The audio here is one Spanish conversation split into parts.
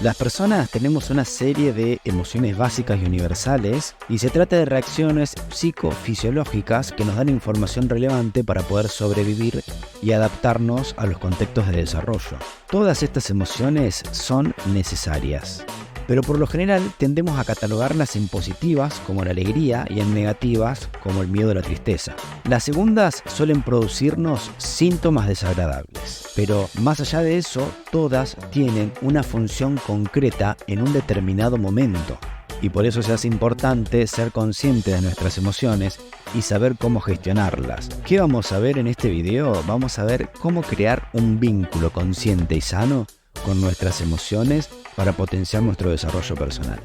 Las personas tenemos una serie de emociones básicas y universales y se trata de reacciones psicofisiológicas que nos dan información relevante para poder sobrevivir y adaptarnos a los contextos de desarrollo. Todas estas emociones son necesarias, pero por lo general tendemos a catalogarlas en positivas como la alegría y en negativas como el miedo o la tristeza. Las segundas suelen producirnos síntomas desagradables, pero más allá de eso, todas tienen una función concreta en un determinado momento. Y por eso se hace importante ser consciente de nuestras emociones y saber cómo gestionarlas. ¿Qué vamos a ver en este video? Vamos a ver cómo crear un vínculo consciente y sano con nuestras emociones para potenciar nuestro desarrollo personal.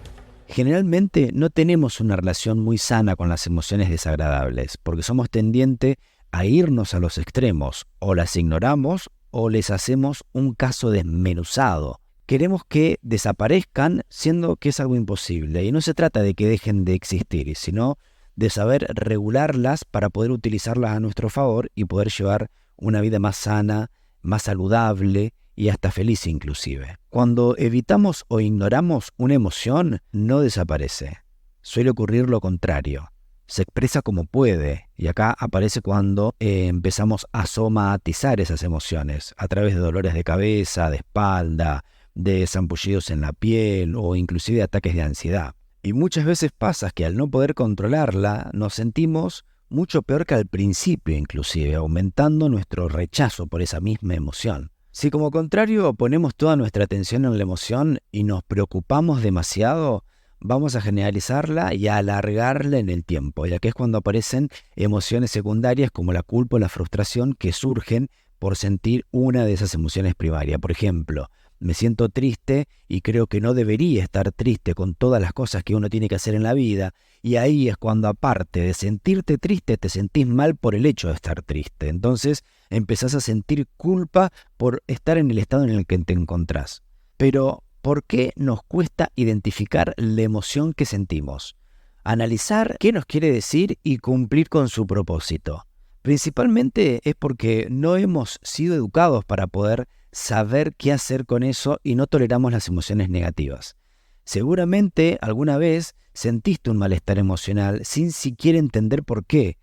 Generalmente no tenemos una relación muy sana con las emociones desagradables porque somos tendientes a irnos a los extremos, o las ignoramos o les hacemos un caso desmenuzado. Queremos que desaparezcan siendo que es algo imposible, y no se trata de que dejen de existir, sino de saber regularlas para poder utilizarlas a nuestro favor y poder llevar una vida más sana, más saludable y hasta feliz inclusive. Cuando evitamos o ignoramos una emoción, no desaparece. Suele ocurrir lo contrario. Se expresa como puede, y acá aparece cuando empezamos a somatizar esas emociones a través de dolores de cabeza, de espalda, de sarpullidos en la piel o inclusive ataques de ansiedad. Y muchas veces pasa que al no poder controlarla, nos sentimos mucho peor que al principio inclusive, aumentando nuestro rechazo por esa misma emoción. Si como contrario ponemos toda nuestra atención en la emoción y nos preocupamos demasiado, vamos a generalizarla y a alargarla en el tiempo, ya que es cuando aparecen emociones secundarias como la culpa o la frustración que surgen por sentir una de esas emociones primarias. Por ejemplo, me siento triste y creo que no debería estar triste con todas las cosas que uno tiene que hacer en la vida, y ahí es cuando, aparte de sentirte triste, te sentís mal por el hecho de estar triste. Entonces empezás a sentir culpa por estar en el estado en el que te encontrás. Pero ¿por qué nos cuesta identificar la emoción que sentimos? Analizar qué nos quiere decir y cumplir con su propósito. Principalmente es porque no hemos sido educados para poder saber qué hacer con eso y no toleramos las emociones negativas. Seguramente alguna vez sentiste un malestar emocional sin siquiera entender por qué.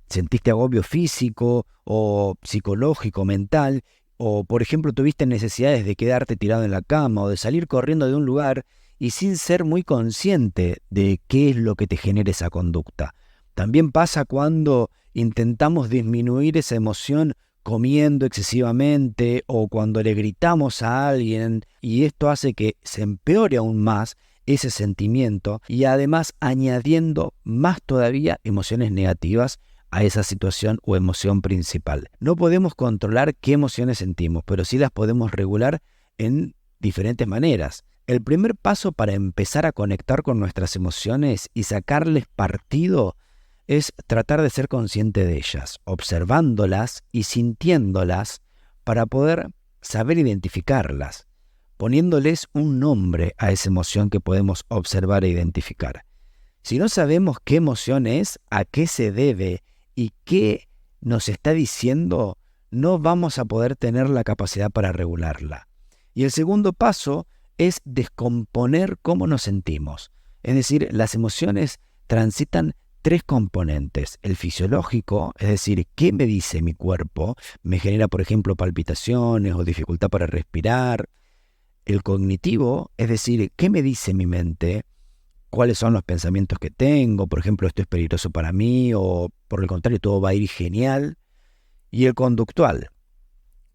Sentiste agobio físico o psicológico, mental, o por ejemplo tuviste necesidades de quedarte tirado en la cama o de salir corriendo de un lugar y sin ser muy consciente de qué es lo que te genera esa conducta. También pasa cuando intentamos disminuir esa emoción comiendo excesivamente o cuando le gritamos a alguien, y esto hace que se empeore aún más ese sentimiento y además añadiendo más todavía emociones negativas a esa situación o emoción principal. No podemos controlar qué emociones sentimos, pero sí las podemos regular en diferentes maneras. El primer paso para empezar a conectar con nuestras emociones y sacarles partido es tratar de ser consciente de ellas, observándolas y sintiéndolas para poder saber identificarlas, poniéndoles un nombre a esa emoción que podemos observar e identificar. Si no sabemos qué emoción es, a qué se debe y qué nos está diciendo, no vamos a poder tener la capacidad para regularla. Y el segundo paso es descomponer cómo nos sentimos. Es decir, las emociones transitan tres componentes: el fisiológico, es decir, ¿qué me dice mi cuerpo? Me genera, por ejemplo, palpitaciones o dificultad para respirar. El cognitivo, es decir, ¿qué me dice mi mente? ¿Cuáles son los pensamientos que tengo? Por ejemplo, ¿esto es peligroso para mí? O por el contrario, todo va a ir genial. Y el conductual,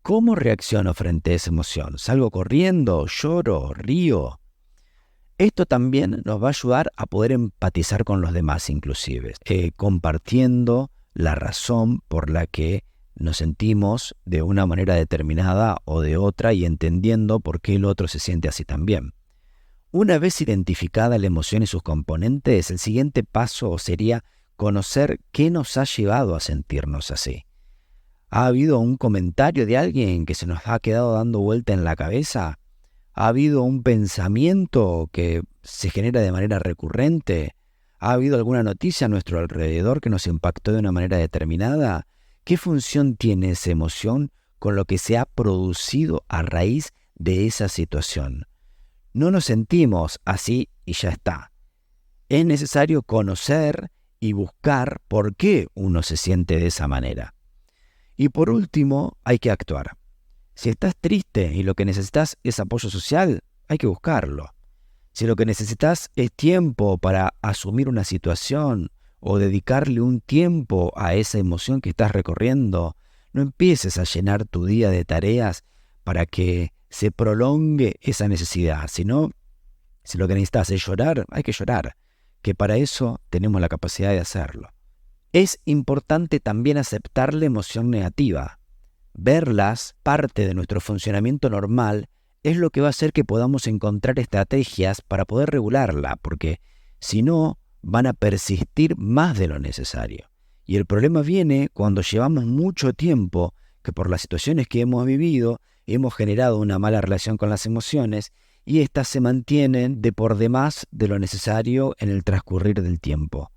¿cómo reacciono frente a esa emoción? ¿Salgo corriendo? ¿Lloro? ¿Río? Esto también nos va a ayudar a poder empatizar con los demás inclusive, compartiendo la razón por la que nos sentimos de una manera determinada o de otra y entendiendo por qué el otro se siente así también. Una vez identificada la emoción y sus componentes, el siguiente paso sería conocer qué nos ha llevado a sentirnos así. ¿Ha habido un comentario de alguien que se nos ha quedado dando vuelta en la cabeza? ¿Ha habido un pensamiento que se genera de manera recurrente? ¿Ha habido alguna noticia a nuestro alrededor que nos impactó de una manera determinada? ¿Qué función tiene esa emoción con lo que se ha producido a raíz de esa situación? No nos sentimos así y ya está. Es necesario conocer y buscar por qué uno se siente de esa manera. Y por último, hay que actuar. Si estás triste y lo que necesitas es apoyo social, hay que buscarlo. Si lo que necesitas es tiempo para asumir una situación o dedicarle un tiempo a esa emoción que estás recorriendo, no empieces a llenar tu día de tareas para que se prolongue esa necesidad, sino si lo que necesitas es llorar, hay que llorar, que para eso tenemos la capacidad de hacerlo. Es importante también aceptar la emoción negativa. Verlas, parte de nuestro funcionamiento normal, es lo que va a hacer que podamos encontrar estrategias para poder regularla, porque si no, van a persistir más de lo necesario. Y el problema viene cuando llevamos mucho tiempo que por las situaciones que hemos vivido, hemos generado una mala relación con las emociones y éstas se mantienen de por demás de lo necesario en el transcurrir del tiempo.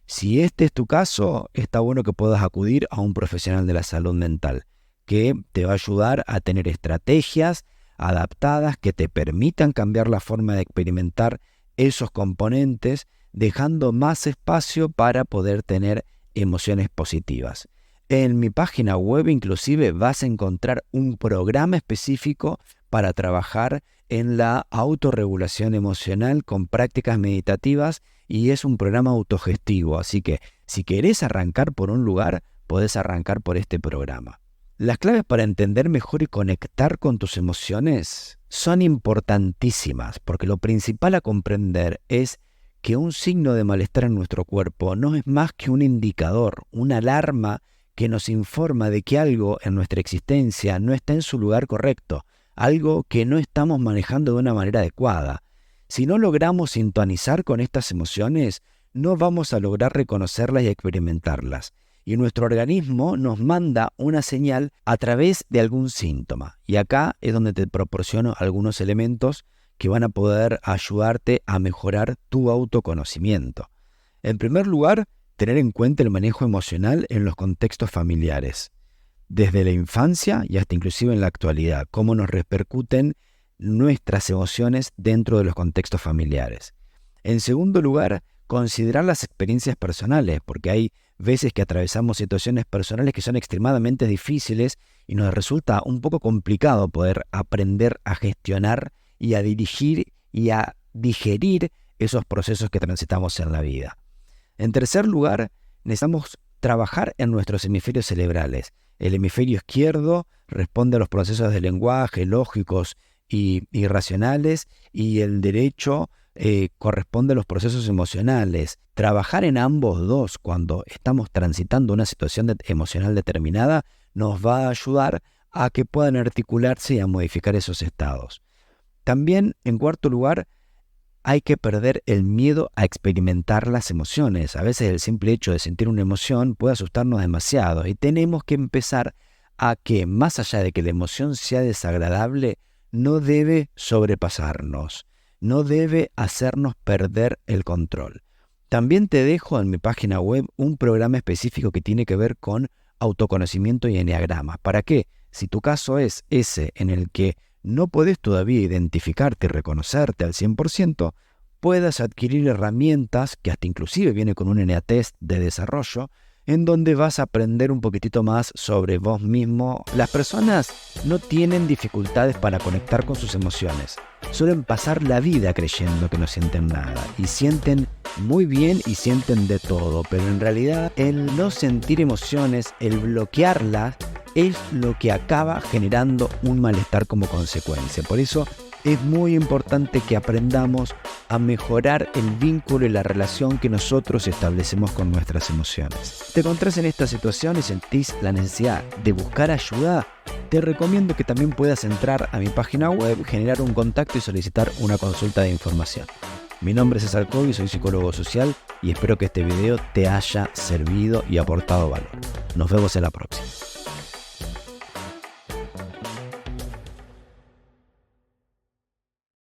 Si este es tu caso, está bueno que puedas acudir a un profesional de la salud mental, que te va a ayudar a tener estrategias adaptadas que te permitan cambiar la forma de experimentar esos componentes, dejando más espacio para poder tener emociones positivas. En mi página web inclusive vas a encontrar un programa específico para trabajar en la autorregulación emocional con prácticas meditativas y es un programa autogestivo, así que si querés arrancar por un lugar, podés arrancar por este programa. Las claves para entender mejor y conectar con tus emociones son importantísimas, porque lo principal a comprender es que un signo de malestar en nuestro cuerpo no es más que un indicador, una alarma que nos informa de que algo en nuestra existencia no está en su lugar correcto, algo que no estamos manejando de una manera adecuada. Si no logramos sintonizar con estas emociones, no vamos a lograr reconocerlas y experimentarlas. Y nuestro organismo nos manda una señal a través de algún síntoma. Y acá es donde te proporciono algunos elementos que van a poder ayudarte a mejorar tu autoconocimiento. En primer lugar, tener en cuenta el manejo emocional en los contextos familiares. Desde la infancia y hasta inclusive en la actualidad, cómo nos repercuten nuestras emociones dentro de los contextos familiares. En segundo lugar, considerar las experiencias personales, porque hay veces que atravesamos situaciones personales que son extremadamente difíciles y nos resulta un poco complicado poder aprender a gestionar y a dirigir y a digerir esos procesos que transitamos en la vida. En tercer lugar, necesitamos trabajar en nuestros hemisferios cerebrales. El hemisferio izquierdo responde a los procesos de lenguaje lógicos y racionales y el derecho corresponde a los procesos emocionales. Trabajar en ambos dos cuando estamos transitando una situación emocional determinada nos va a ayudar a que puedan articularse y a modificar esos estados. También, en cuarto lugar, hay que perder el miedo a experimentar las emociones. A veces el simple hecho de sentir una emoción puede asustarnos demasiado y tenemos que empezar a que, más allá de que la emoción sea desagradable, no debe sobrepasarnos, no debe hacernos perder el control. También te dejo en mi página web un programa específico que tiene que ver con autoconocimiento y eneagramas. ¿Para qué? Si tu caso es ese en el que no podés todavía identificarte y reconocerte al 100%, puedas adquirir herramientas que hasta inclusive viene con un ENEA-test de desarrollo, en donde vas a aprender un poquitito más sobre vos mismo. Las personas no tienen dificultades para conectar con sus emociones. Suelen pasar la vida creyendo que no sienten nada y sienten muy bien y sienten de todo, pero en realidad el no sentir emociones, el bloquearlas, es lo que acaba generando un malestar como consecuencia. Por eso es muy importante que aprendamos a mejorar el vínculo y la relación que nosotros establecemos con nuestras emociones. ¿Te encontrás en esta situación y sentís la necesidad de buscar ayuda? Te recomiendo que también puedas entrar a mi página web, generar un contacto y solicitar una consulta de información. Mi nombre es César Cogui, soy psicólogo social y espero que este video te haya servido y aportado valor. Nos vemos en la próxima.